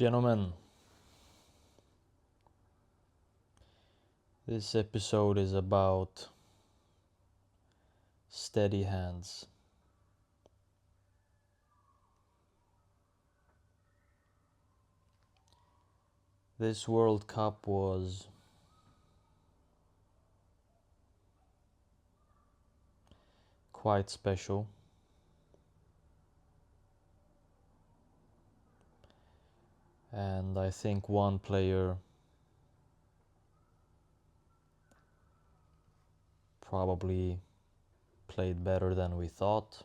Gentlemen, this episode is about steady hands. This World Cup was quite special. And I think one player probably played better than we thought.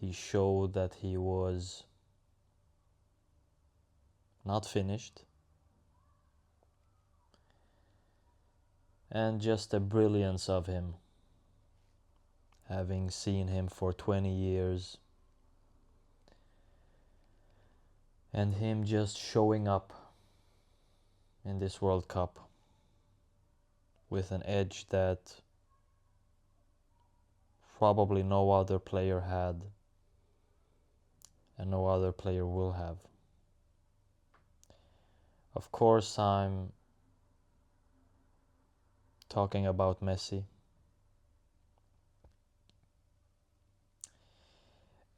He showed that he was not finished. And just the brilliance of him, having seen him for 20 years, and him just showing up in this World Cup with an edge that probably no other player had and no other player will have. Of course, I'm talking about Messi.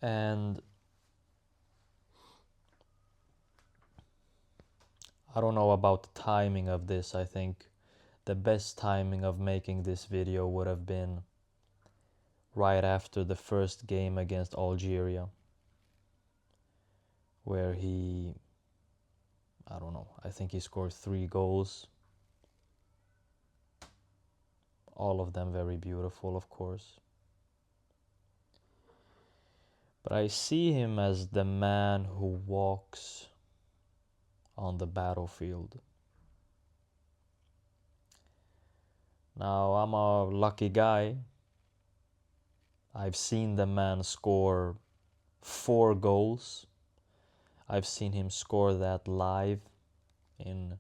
And I don't know about the timing of this. I think the best timing of making this video would have been right after the first game against Algeria, where I think he scored 3 goals. All of them very beautiful, of course. But I see him as the man who walks on the battlefield. Now, I'm a lucky guy. I've seen the man score 4 goals. I've seen him score that live in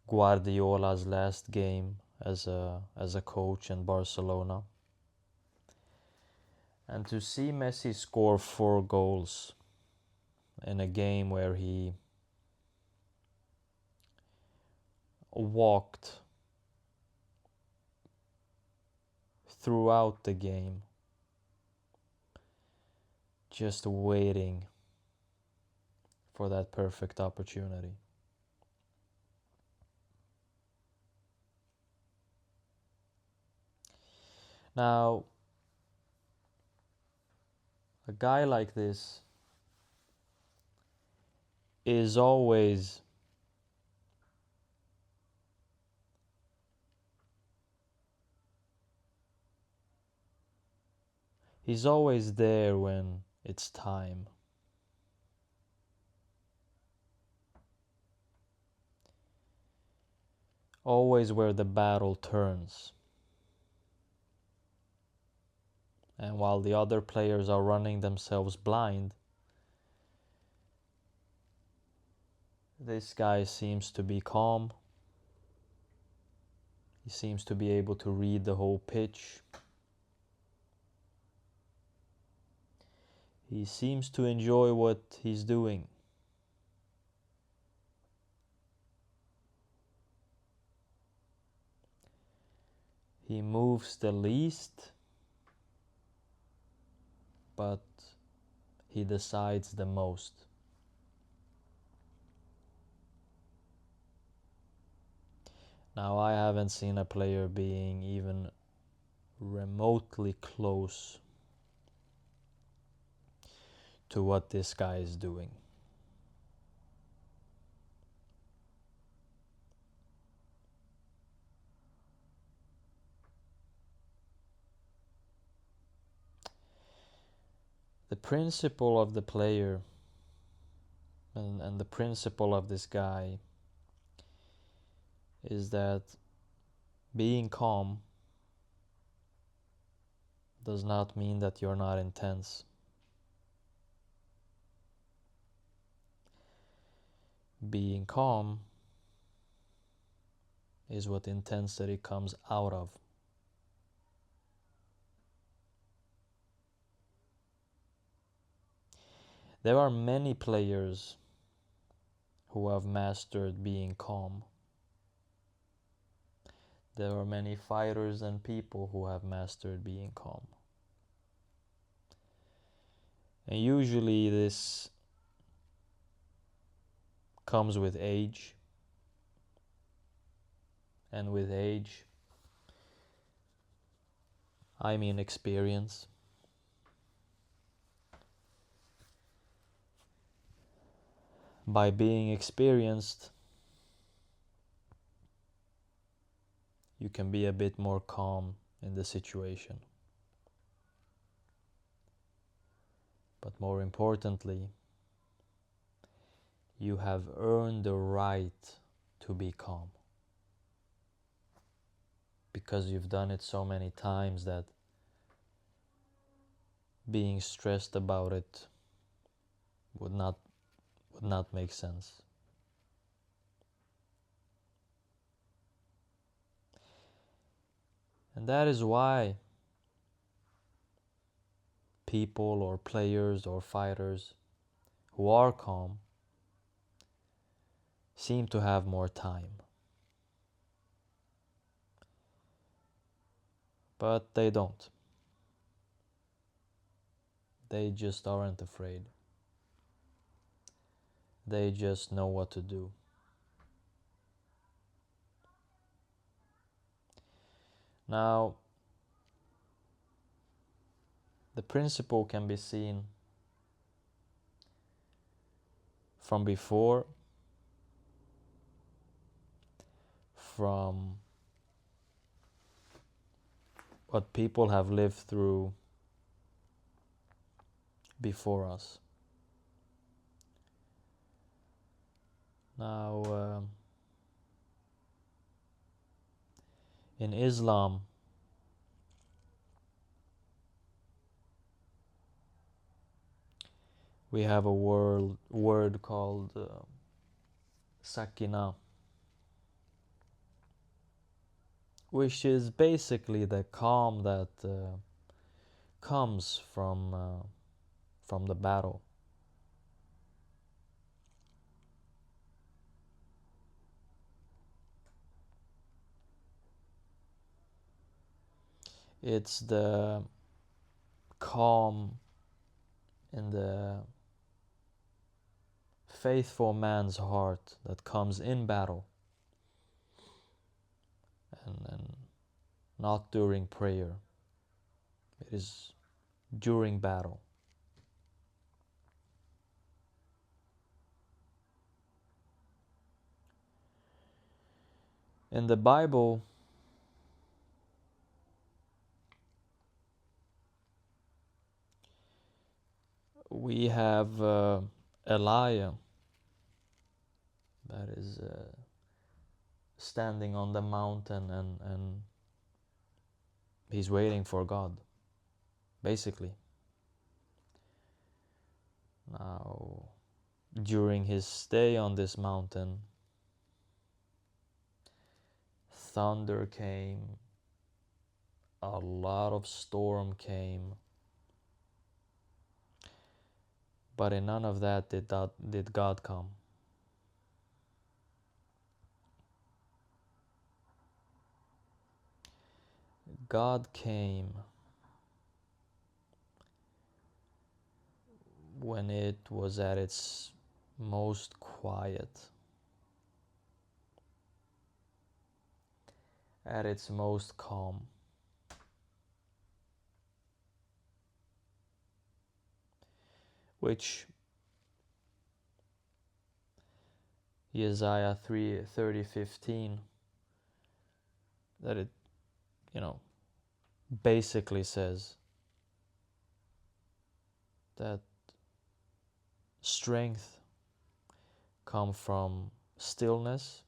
Guardiola's last game as a coach in Barcelona. And to see Messi score 4 goals in a game where he walked throughout the game, just waiting for that perfect opportunity. Now, a guy like this is always there when it's time. Always where the battle turns. And while the other players are running themselves blind, this guy seems to be calm. He seems to be able to read the whole pitch. He seems to enjoy what he's doing. He moves the least, but he decides the most. Now, I haven't seen a player being even remotely close to what this guy is doing. The principle of the player and the principle of this guy is that being calm does not mean that you're not intense. Being calm is what intensity comes out of. There are many players who have mastered being calm. There are many fighters and people who have mastered being calm. And usually this comes with age. And with age, I mean experience. By being experienced, you can be a bit more calm in the situation. But more importantly, you have earned the right to be calm. Because you've done it so many times that being stressed about it would not make sense. And that is why people or players or fighters who are calm seem to have more time. But they don't. They just aren't afraid. They just know what to do. Now, the principle can be seen from before, from what people have lived through before us. Now, in Islam, we have a word called sakina, which is basically the calm that comes from the battle. It's the calm in the faithful man's heart that comes in battle and not during prayer. It is during battle. In the Bible, we have Elijah that is standing on the mountain and he's waiting for God, basically. Now, during his stay on this mountain, thunder came, a lot of storm came, but in none of that did God come. God came when it was at its most quiet, at its most calm. Which Isaiah 30:15, that it, basically says that strength comes from stillness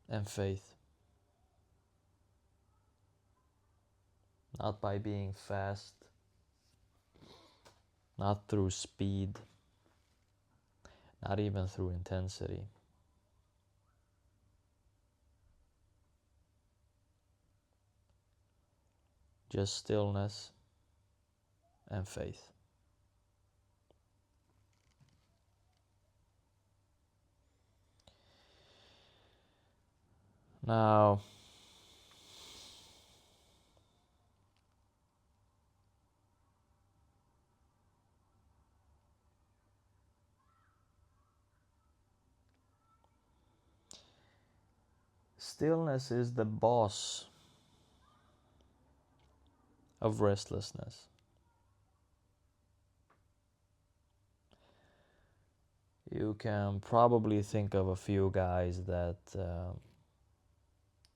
and faith. Not by being fast, not through speed, not even through intensity. Just stillness and faith. Now, stillness is the boss of restlessness. You can probably think of a few guys that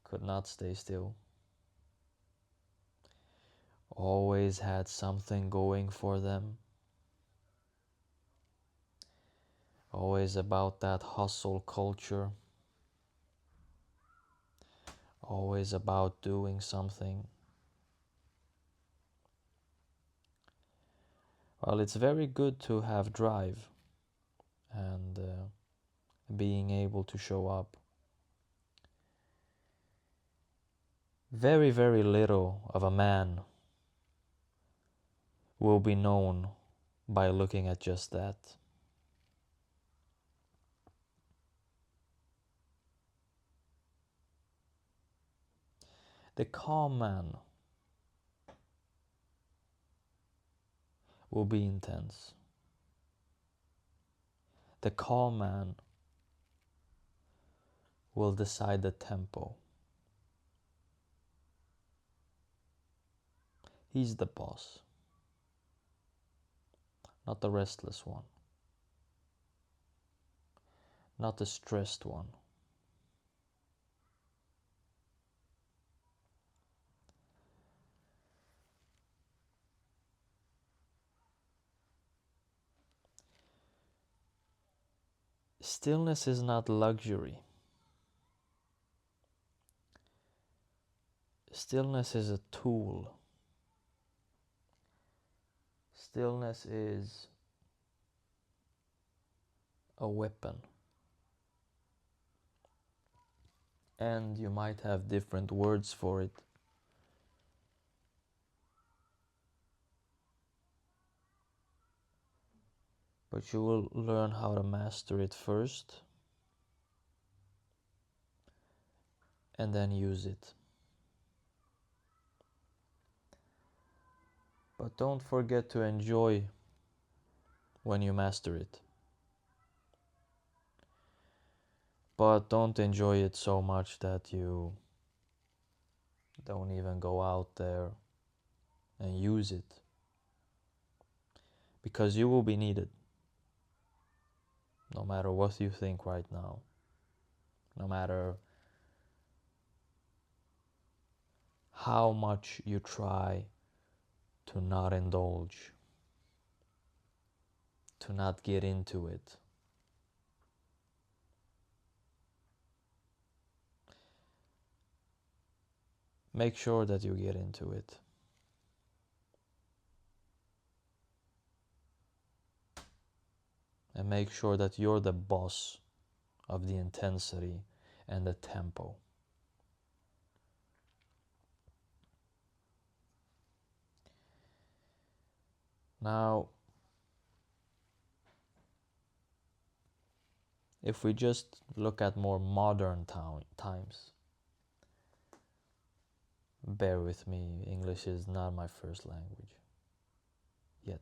could not stay still. Always had something going for them. Always about that hustle culture. Always about doing something. Well, it's very good to have drive and being able to show up. Very, very little of a man will be known by looking at just that. The calm man will be intense. The calm man will decide the tempo. He's the boss, not the restless one, not the stressed one. Stillness is not luxury. Stillness is a tool. Stillness is a weapon. And you might have different words for it. But you will learn how to master it first and then use it. But don't forget to enjoy when you master it. But don't enjoy it so much that you don't even go out there and use it. Because you will be needed. No matter what you think right now. No matter how much you try to not indulge, to not get into it. Make sure that you get into it. And make sure that you're the boss of the intensity and the tempo. Now, if we just look at more modern times, bear with me, English is not my first language yet.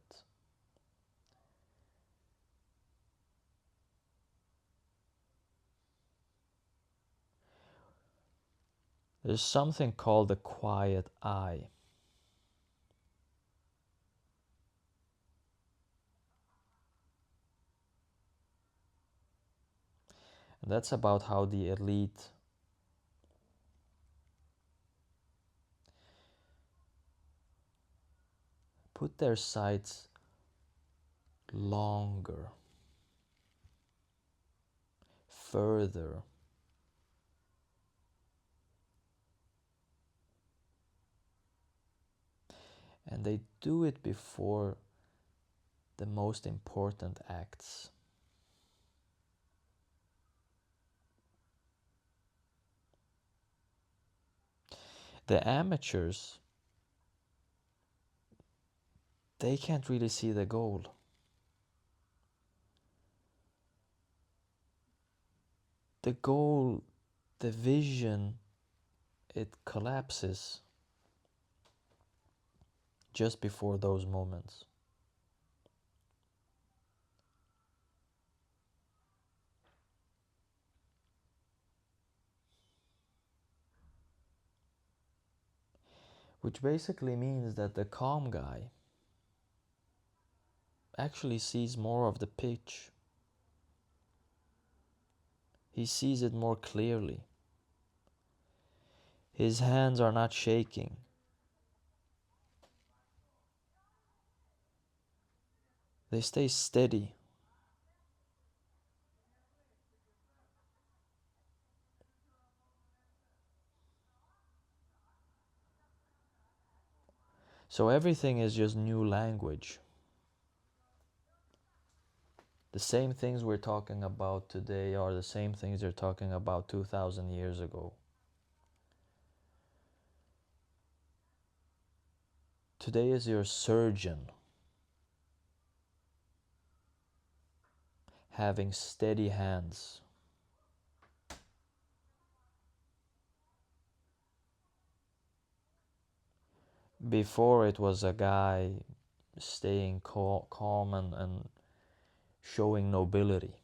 There's something called the quiet eye. And that's about how the elite put their sights longer, further. And they do it before the most important acts. The amateurs, they can't really see the goal. The goal the vision, it collapses just before those moments. Which basically means that the calm guy actually sees more of the pitch. He sees it more clearly. His hands are not shaking. They stay steady. So everything is just new language. The same things we're talking about today are the same things they're talking about 2,000 years ago. Today is your surgeon having steady hands. Before it was a guy staying calm and showing nobility.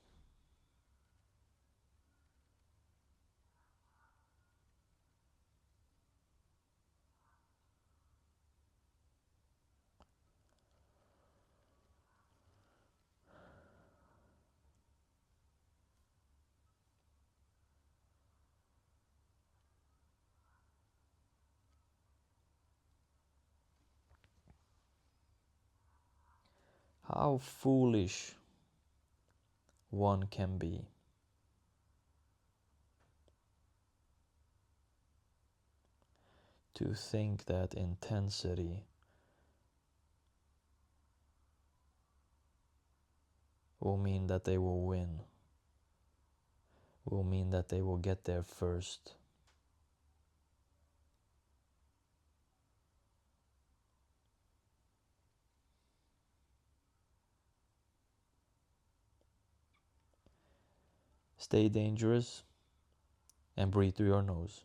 How foolish one can be. To think that intensity will mean that they will win, will mean that they will get there first. Stay dangerous and breathe through your nose.